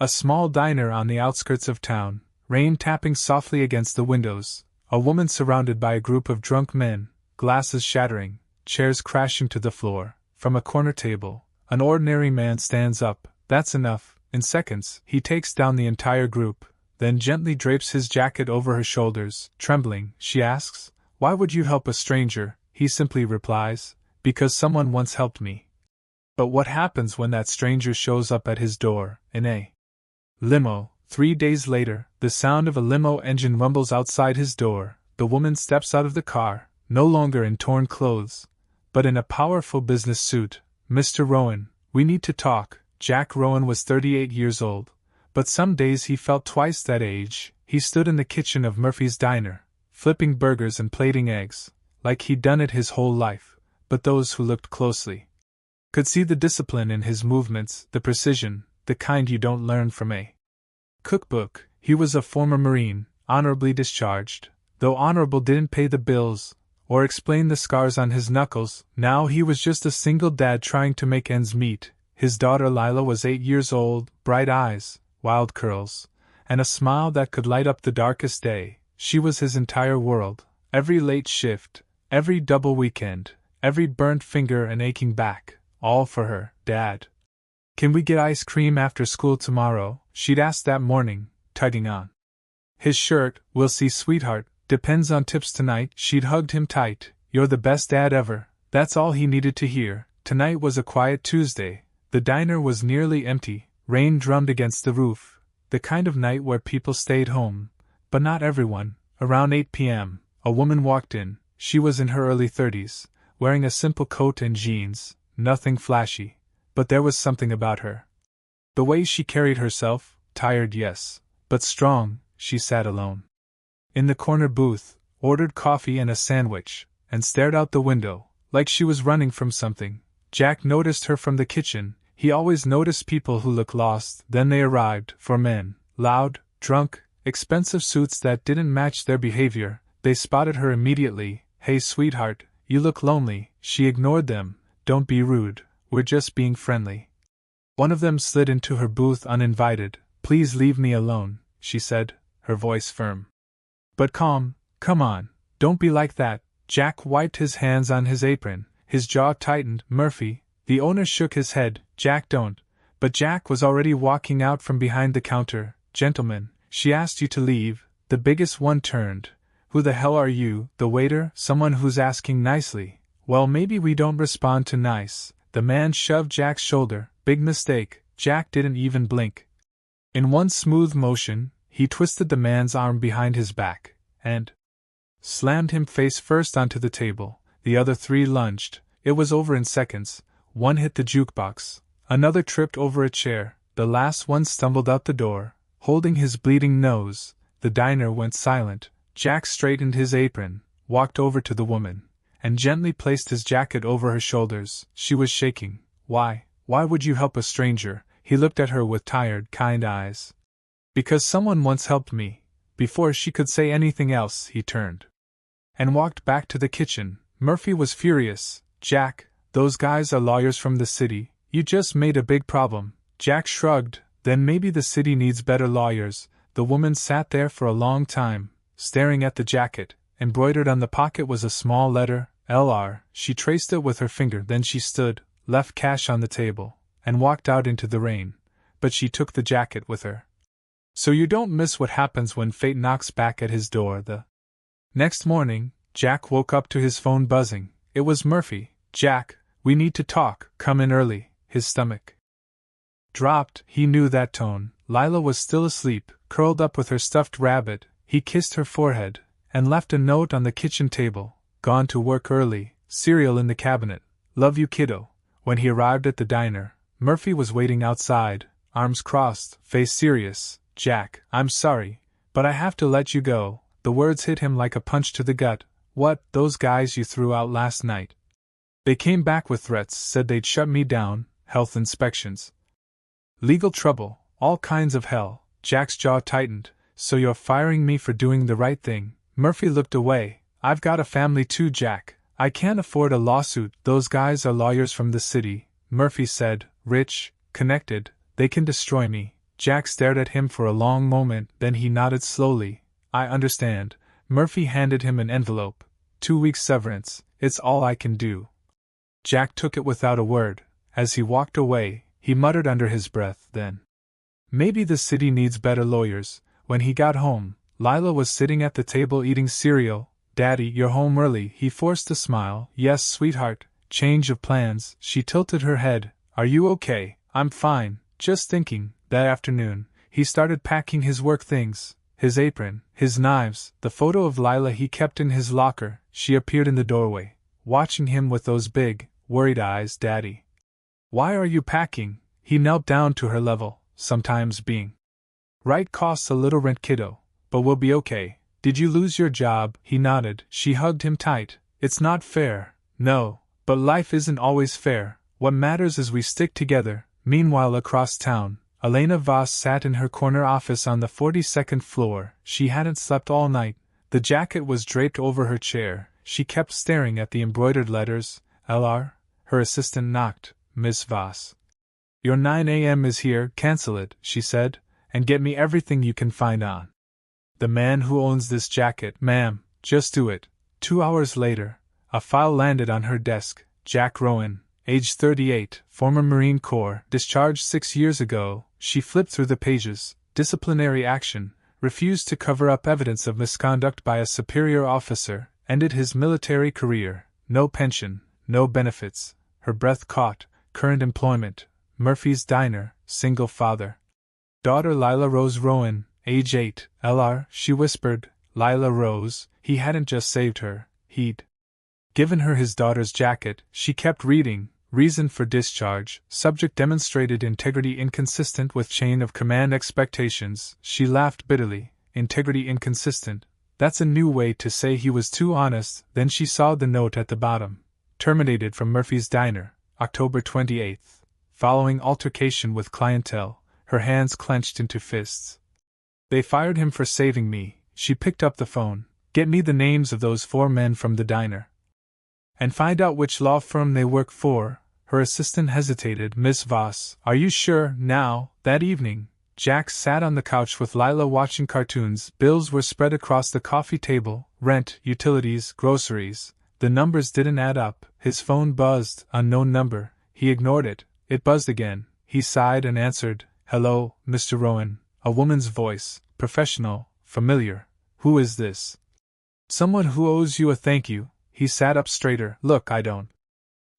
A small diner on the outskirts of town, rain tapping softly against the windows, a woman surrounded by a group of drunk men, glasses shattering, chairs crashing to the floor. From a corner table, an ordinary man stands up. That's enough. In seconds, he takes down the entire group, then gently drapes his jacket over her shoulders. Trembling, she asks, "Why would you help a stranger?" He simply replies, "Because someone once helped me." But what happens when that stranger shows up at his door, in a limo? 3 days later, the sound of a limo engine rumbles outside his door. The woman steps out of the car, no longer in torn clothes, but in a powerful business suit. "Mr. Rowan, we need to talk." Jack Rowan was 38 years old, but some days he felt twice that age. He stood in the kitchen of Murphy's diner, flipping burgers and plating eggs, like he'd done it his whole life, but those who looked closely could see the discipline in his movements, the precision, the kind you don't learn from a cookbook. He was a former Marine, honorably discharged, though honorable didn't pay the bills or explain the scars on his knuckles. Now he was just a single dad trying to make ends meet. His daughter Lila was 8 years old, bright eyes, wild curls, and a smile that could light up the darkest day. She was his entire world. Every late shift, every double weekend, every burnt finger and aching back, all for her. "Dad, can we get ice cream after school tomorrow?" she'd asked that morning, tugging on his shirt. "We'll see, sweetheart. Depends on tips tonight." She'd hugged him tight. "You're the best dad ever." That's all he needed to hear. Tonight was a quiet Tuesday. The diner was nearly empty. Rain drummed against the roof. The kind of night where people stayed home. But not everyone. Around 8 p.m., a woman walked in. She was in her early 30s, wearing a simple coat and jeans. Nothing flashy. But there was something about her. The way she carried herself, tired yes, but strong. She sat alone in the corner booth, ordered coffee and a sandwich, and stared out the window, like she was running from something. Jack noticed her from the kitchen. He always noticed people who look lost. Then they arrived, 4 men, loud, drunk, expensive suits that didn't match their behavior. They spotted her immediately. "Hey sweetheart, you look lonely." She ignored them. "Don't be rude, we're just being friendly." One of them slid into her booth uninvited. "Please leave me alone," she said, her voice firm but calm. "Come on, don't be like that." Jack wiped his hands on his apron. His jaw tightened. "Murphy." The owner shook his head. "Jack, don't." But Jack was already walking out from behind the counter. "Gentlemen, she asked you to leave." The biggest one turned. "Who the hell are you?" "The waiter." "Someone who's asking nicely." "Well, maybe we don't respond to nice." The man shoved Jack's shoulder. "Big mistake." Jack didn't even blink. In one smooth motion, he twisted the man's arm behind his back, and slammed him face first onto the table. The other 3 lunged. It was over in seconds. One hit the jukebox. Another tripped over a chair. The last one stumbled out the door, holding his bleeding nose. The diner went silent. Jack straightened his apron, walked over to the woman, and gently placed his jacket over her shoulders. She was shaking. Why would you help a stranger?" He looked at her with tired, kind eyes. "Because someone once helped me." Before she could say anything else, he turned and walked back to the kitchen. Murphy was furious. "Jack, those guys are lawyers from the city. You just made a big problem." Jack shrugged. "Then maybe the city needs better lawyers." The woman sat there for a long time, staring at the jacket. Embroidered on the pocket was a small letter, LR. She traced it with her finger. Then she stood, left cash on the table, and walked out into the rain. But she took the jacket with her. So you don't miss what happens when fate knocks back at his door. The next morning, Jack woke up to his phone buzzing. It was Murphy. "Jack, we need to talk. Come in early." His stomach dropped. He knew that tone. Lila was still asleep, curled up with her stuffed rabbit. He kissed her forehead, and left a note on the kitchen table. "Gone to work early. Cereal in the cabinet. Love you, kiddo." When he arrived at the diner, Murphy was waiting outside, arms crossed, face serious. "Jack, I'm sorry, but I have to let you go." The words hit him like a punch to the gut. "What, those guys you threw out last night? They came back with threats, said they'd shut me down, health inspections, legal trouble, all kinds of hell." Jack's jaw tightened. "So you're firing me for doing the right thing?" Murphy looked away. "I've got a family too, Jack. I can't afford a lawsuit." "Those guys are lawyers from the city," Murphy said. "Rich, connected, they can destroy me." Jack stared at him for a long moment, then he nodded slowly. I understand. Murphy handed him an envelope. 2 weeks severance, it's all I can do. Jack took it without a word. As he walked away, he muttered under his breath, then, maybe the city needs better lawyers. When he got home, Lila was sitting at the table eating cereal. Daddy, you're home early. He forced a smile. Yes, sweetheart. Change of plans. She tilted her head. Are you okay? I'm fine. Just thinking. That afternoon, he started packing his work things. His apron, his knives, the photo of Lila he kept in his locker. She appeared in the doorway, watching him with those big, worried eyes. Daddy, why are you packing? He knelt down to her level. Sometimes being right costs a little rent, kiddo, but we'll be okay. Did you lose your job? He nodded. She hugged him tight. It's not fair. No, but life isn't always fair. What matters is we stick together. Meanwhile, across town, Elena Voss sat in her corner office on the 42nd floor. She hadn't slept all night. The jacket was draped over her chair. She kept staring at the embroidered letters. LR? Her assistant knocked. Miss Voss. Your 9 a.m. is here. Cancel it, she said, and get me everything you can find on the man who owns this jacket. Ma'am, just do it. 2 hours later, a file landed on her desk. Jack Rowan, age 38, former Marine Corps, discharged 6 years ago. She flipped through the pages. Disciplinary action, refused to cover up evidence of misconduct by a superior officer, ended his military career, no pension, no benefits. Her breath caught. Current employment, Murphy's Diner, single father. Daughter Lila Rose Rowan, age 8, LR, she whispered. Lila Rose, he hadn't just saved her, he'd given her his daughter's jacket. She kept reading. Reason for discharge, subject demonstrated integrity inconsistent with chain of command expectations. She laughed bitterly. Integrity inconsistent. That's a new way to say he was too honest. Then she saw the note at the bottom. Terminated from Murphy's Diner, October 28th. Following altercation with clientele, her hands clenched into fists. They fired him for saving me. She picked up the phone. Get me the names of those 4 men from the diner. And find out which law firm they work for. Her assistant hesitated. Miss Voss, are you sure? Now, that evening, Jack sat on the couch with Lila watching cartoons. Bills were spread across the coffee table. Rent, utilities, groceries. The numbers didn't add up. His phone buzzed. Unknown number. He ignored it. It buzzed again. He sighed and answered. Hello, Mr. Rowan. A woman's voice. Professional. Familiar. Who is this? Someone who owes you a thank you. He sat up straighter. Look, I don't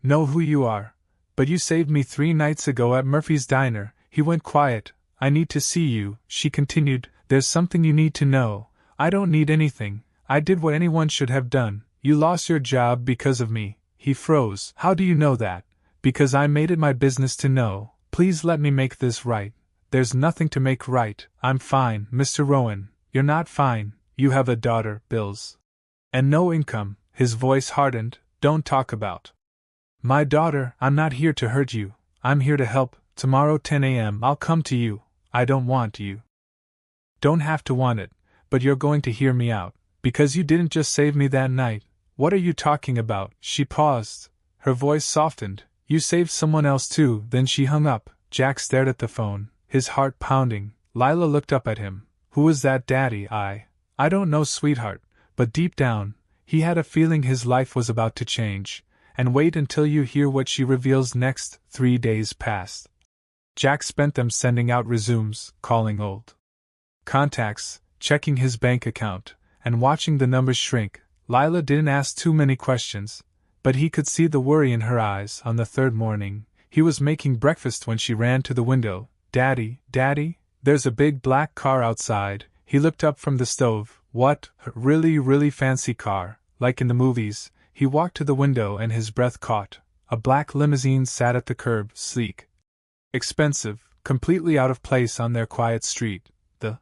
know who you are, but you saved me 3 nights ago at Murphy's Diner. He went quiet. I need to see you, she continued. There's something you need to know. I don't need anything. I did what anyone should have done. You lost your job because of me. He froze. How do you know that? Because I made it my business to know. Please let me make this right. There's nothing to make right. I'm fine, Mr. Rowan. You're not fine. You have a daughter, bills, and no income. His voice hardened. Don't talk about my daughter. I'm not here to hurt you. I'm here to help. Tomorrow 10 a.m. I'll come to you. I don't want you. Don't have to want it, but you're going to hear me out. Because you didn't just save me that night. What are you talking about? She paused. Her voice softened. You saved someone else too. Then she hung up. Jack stared at the phone, his heart pounding. Lila looked up at him. Who is that, Daddy? I don't know, sweetheart, but deep down, he had a feeling his life was about to change. And wait until you hear what she reveals next. 3 days passed. Jack spent them sending out resumes, calling old contacts, checking his bank account, and watching the numbers shrink. Lila didn't ask too many questions, but he could see the worry in her eyes. On the 3rd morning, he was making breakfast when she ran to the window. Daddy, Daddy, there's a big black car outside. He looked up from the stove. What? A really fancy car, like in the movies. He walked to the window and his breath caught. A black limousine sat at the curb, sleek, expensive, completely out of place on their quiet street. The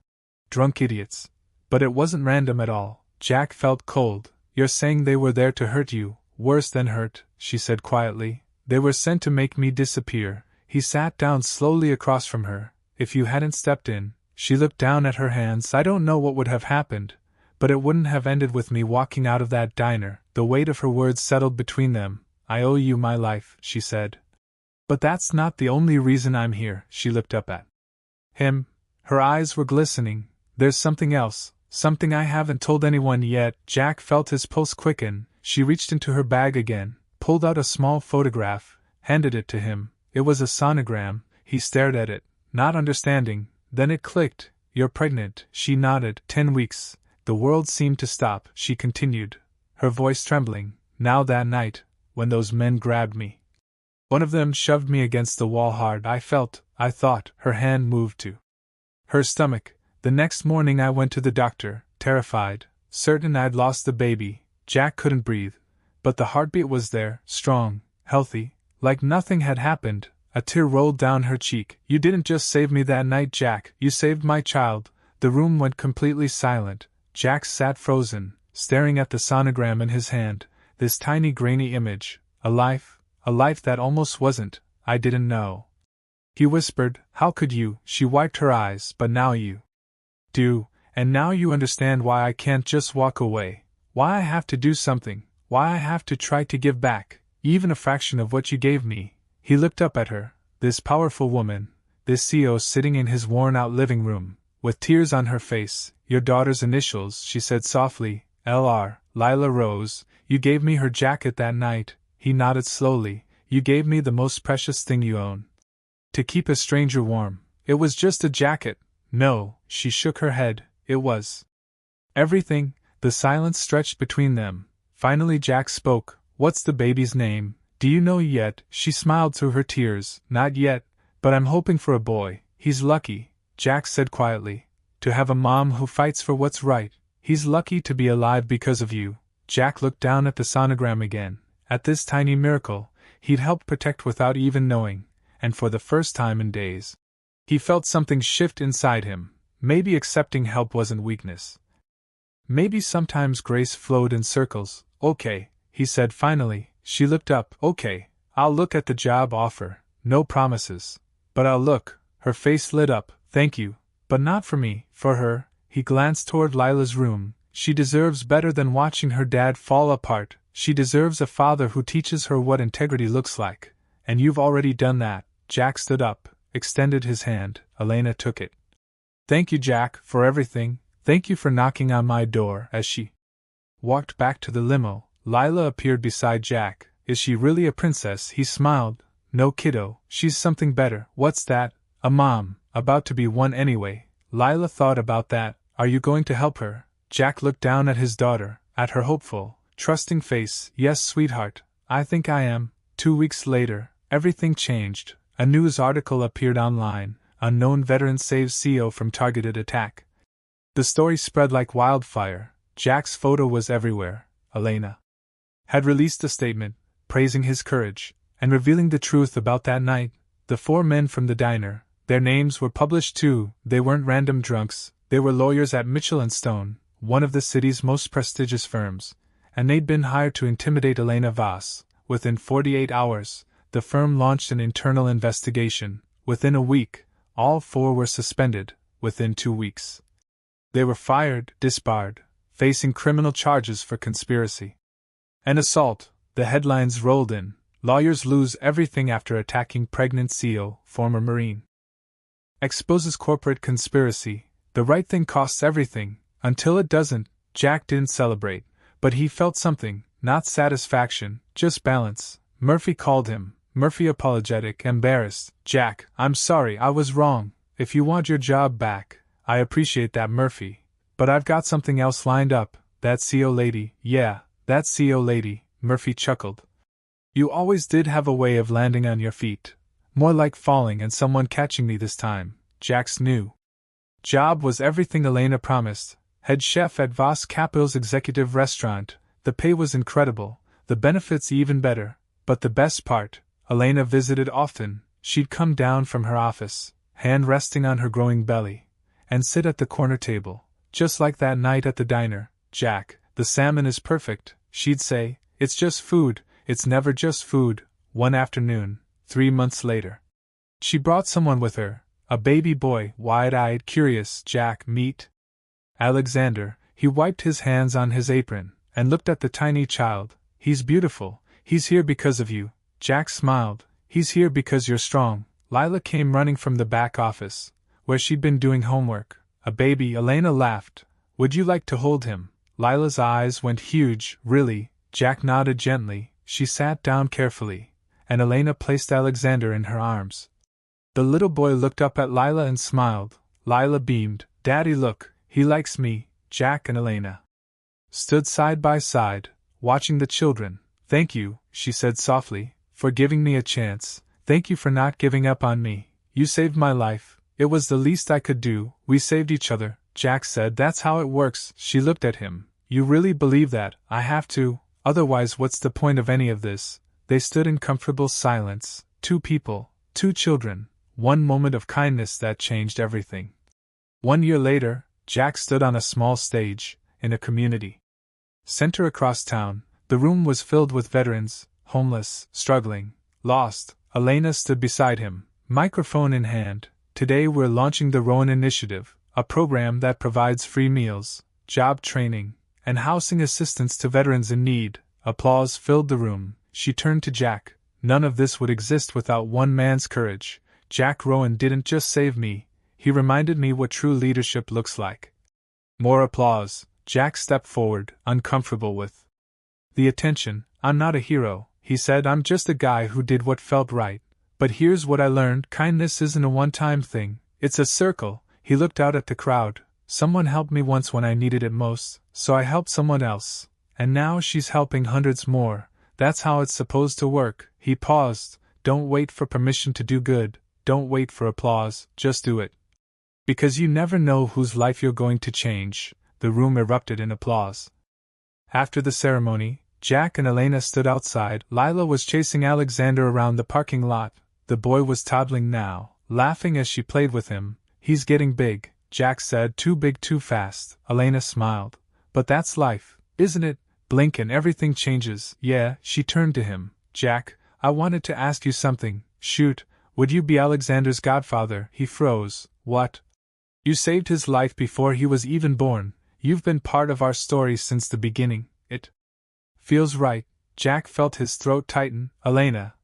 drunk idiots. But it wasn't random at all. Jack felt cold. You're saying they were there to hurt you? Worse than hurt, she said quietly. They were sent to make me disappear. He sat down slowly across from her. If you hadn't stepped in. She looked down at her hands. I don't know what would have happened, but it wouldn't have ended with me walking out of that diner. The weight of her words settled between them. I owe you my life, she said. But that's not the only reason I'm here. She looked up at Him. Her eyes were glistening. There's something else, something I haven't told anyone yet. Jack felt his pulse quicken. She reached into her bag again, pulled out a small photograph, handed it to him. It was a sonogram. He stared at it, not understanding. Then it clicked. You're pregnant. She nodded. 10 weeks. The world seemed to stop. She continued, her voice trembling. Now that night, when those men grabbed me, one of them shoved me against the wall hard. I thought, her hand moved to her stomach. The next morning I went to the doctor, terrified, certain I'd lost the baby. Jack couldn't breathe, but the heartbeat was there, strong, healthy, like nothing had happened. A tear rolled down her cheek. You didn't just save me that night, Jack, you saved my child. The room went completely silent. Jack sat frozen, staring at the sonogram in his hand, this tiny grainy image, a life that almost wasn't. I didn't know. He whispered, how could you? She wiped her eyes. But now you do, and now you understand why I can't just walk away, why I have to do something, why I have to try to give back, even a fraction of what you gave me. He looked up at her, this powerful woman, this CEO sitting in his worn-out living room, with tears on her face. Your daughter's initials, she said softly, L.R., Lila Rose. You gave me her jacket that night. He nodded slowly. You gave me the most precious thing you own. To keep a stranger warm. It was just a jacket. No, she shook her head, it was everything. The silence stretched between them. Finally Jack spoke. What's the baby's name? Do you know yet? She smiled through her tears. Not yet, but I'm hoping for a boy. He's lucky, Jack said quietly, to have a mom who fights for what's right. He's lucky to be alive because of you. Jack looked down at the sonogram again, at this tiny miracle he'd helped protect without even knowing, and for the first time in days, he felt something shift inside him. Maybe accepting help wasn't weakness. Maybe sometimes grace flowed in circles. Okay, he said finally. She looked up. Okay, I'll look at the job offer. No promises. But I'll look. Her face lit up. Thank you. But not for me, for her. He glanced toward Lila's room. She deserves better than watching her dad fall apart. She deserves a father who teaches her what integrity looks like. And you've already done that. Jack stood up, extended his hand. Elena took it. Thank you, Jack, for everything. Thank you for knocking on my door. As she walked back to the limo, Lila appeared beside Jack. Is she really a princess? He smiled. No, kiddo, she's something better. What's that? A mom, about to be one anyway. Lila thought about that. Are you going to help her? Jack looked down at his daughter, at her hopeful, trusting face. Yes, sweetheart, I think I am. 2 weeks later, everything changed. A news article appeared online. Unknown veteran saves CEO from targeted attack. The story spread like wildfire. Jack's photo was everywhere. Elena had released a statement, praising his courage, and revealing the truth about that night. The 4 men from the diner, their names were published too. They weren't random drunks, they were lawyers at Mitchell & Stone, one of the city's most prestigious firms, and they'd been hired to intimidate Elena Voss. Within 48 hours, the firm launched an internal investigation. Within a week, all 4 were suspended. Within 2 weeks, they were fired, disbarred, facing criminal charges for conspiracy and assault. The headlines rolled in. Lawyers lose everything after attacking pregnant CEO, former Marine. Exposes corporate conspiracy. The right thing costs everything, until it doesn't. Jack didn't celebrate, but he felt something, not satisfaction, just balance. Murphy called him. Murphy apologetic, embarrassed. Jack, I'm sorry, I was wrong. If you want your job back, I appreciate that, Murphy. But I've got something else lined up. That CEO lady. Yeah, that CEO lady, Murphy chuckled. You always did have a way of landing on your feet. More like falling and someone catching me this time. Jack's new job was everything Elena promised. Head chef at Voss Capital's executive restaurant. The pay was incredible, the benefits even better. But the best part, Elena visited often. She'd come down from her office, hand resting on her growing belly, and sit at the corner table, just like that night at the diner. Jack, the salmon is perfect, she'd say. It's just food. It's never just food. One afternoon, 3 months later, she brought someone with her, a baby boy, wide-eyed, curious. Jack, meet Alexander. He wiped his hands on his apron and looked at the tiny child. He's beautiful. He's here because of you. Jack smiled. He's here because you're strong. Lila came running from the back office, where she'd been doing homework. A baby, Elena laughed. Would you like to hold him? Lila's eyes went huge. Really? Jack nodded gently. She sat down carefully, and Elena placed Alexander in her arms. The little boy looked up at Lila and smiled. Lila beamed. Daddy, look, he likes me. Jack and Elena stood side by side, watching the children. Thank you, she said softly, for giving me a chance. Thank you for not giving up on me. You saved my life. It was the least I could do. We saved each other. Jack said, that's how it works. She looked at him. You really believe that? I have to. Otherwise, what's the point of any of this? They stood in comfortable silence. Two people, two children, one moment of kindness that changed everything. 1 year later, Jack stood on a small stage, in a community center across town. The room was filled with veterans, homeless, struggling, lost. Elena stood beside him, microphone in hand. Today we're launching the Rowan Initiative, a program that provides free meals, job training, and housing assistance to veterans in need. Applause filled the room. She turned to Jack. None of this would exist without one man's courage. Jack Rowan didn't just save me, he reminded me what true leadership looks like. More applause. Jack stepped forward, uncomfortable with the attention. I'm not a hero, he said. I'm just a guy who did what felt right. But here's what I learned. Kindness isn't a one-time thing. It's a circle. He looked out at the crowd. Someone helped me once when I needed it most, so I helped someone else. And now she's helping hundreds more. That's how it's supposed to work. He paused. Don't wait for permission to do good. Don't wait for applause. Just do it. Because you never know whose life you're going to change. The room erupted in applause. After the ceremony, Jack and Elena stood outside. Lila was chasing Alexander around the parking lot. The boy was toddling now, laughing as she played with him. He's getting big, Jack said. Too big too fast. Elena smiled. But that's life, isn't it? Blink and everything changes. Yeah, she turned to him. Jack, I wanted to ask you something. Shoot, would you be Alexander's godfather? He froze. What? You saved his life before he was even born. You've been part of our story since the beginning. It feels right. Jack felt his throat tighten. Elena,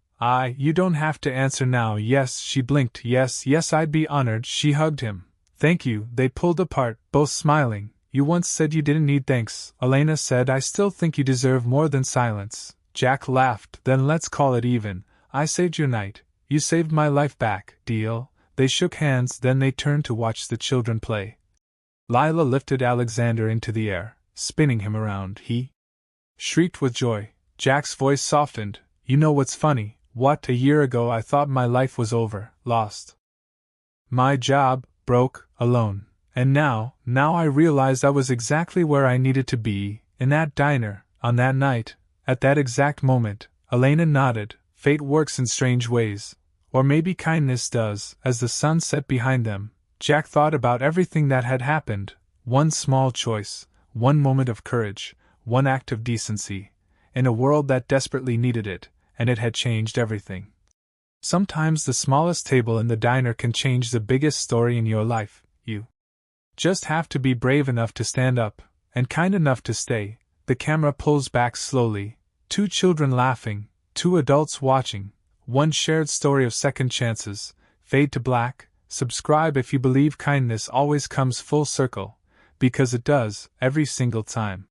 you don't have to answer now. Yes, she blinked. Yes, I'd be honored. She hugged him. Thank you. They pulled apart, both smiling. You once said you didn't need thanks. Elena said, I still think you deserve more than silence. Jack laughed. Then let's call it even. I saved your night. You saved my life back. Deal? They shook hands, then they turned to watch the children play. Lila lifted Alexander into the air, spinning him around. He shrieked with joy. Jack's voice softened. You know what's funny? What? A year ago I thought my life was over, lost my job, broke, alone. And now I realized I was exactly where I needed to be, in that diner, on that night, at that exact moment. Elena nodded. Fate works in strange ways. Or maybe kindness does. As the sun set behind them, Jack thought about everything that had happened. One small choice, one moment of courage, one act of decency, in a world that desperately needed it, and it had changed everything. Sometimes the smallest table in the diner can change the biggest story in your life. You just have to be brave enough to stand up, and kind enough to stay. The camera pulls back slowly. Two children laughing, two adults watching, one shared story of second chances. Fade to black. Subscribe if you believe kindness always comes full circle, because it does, every single time.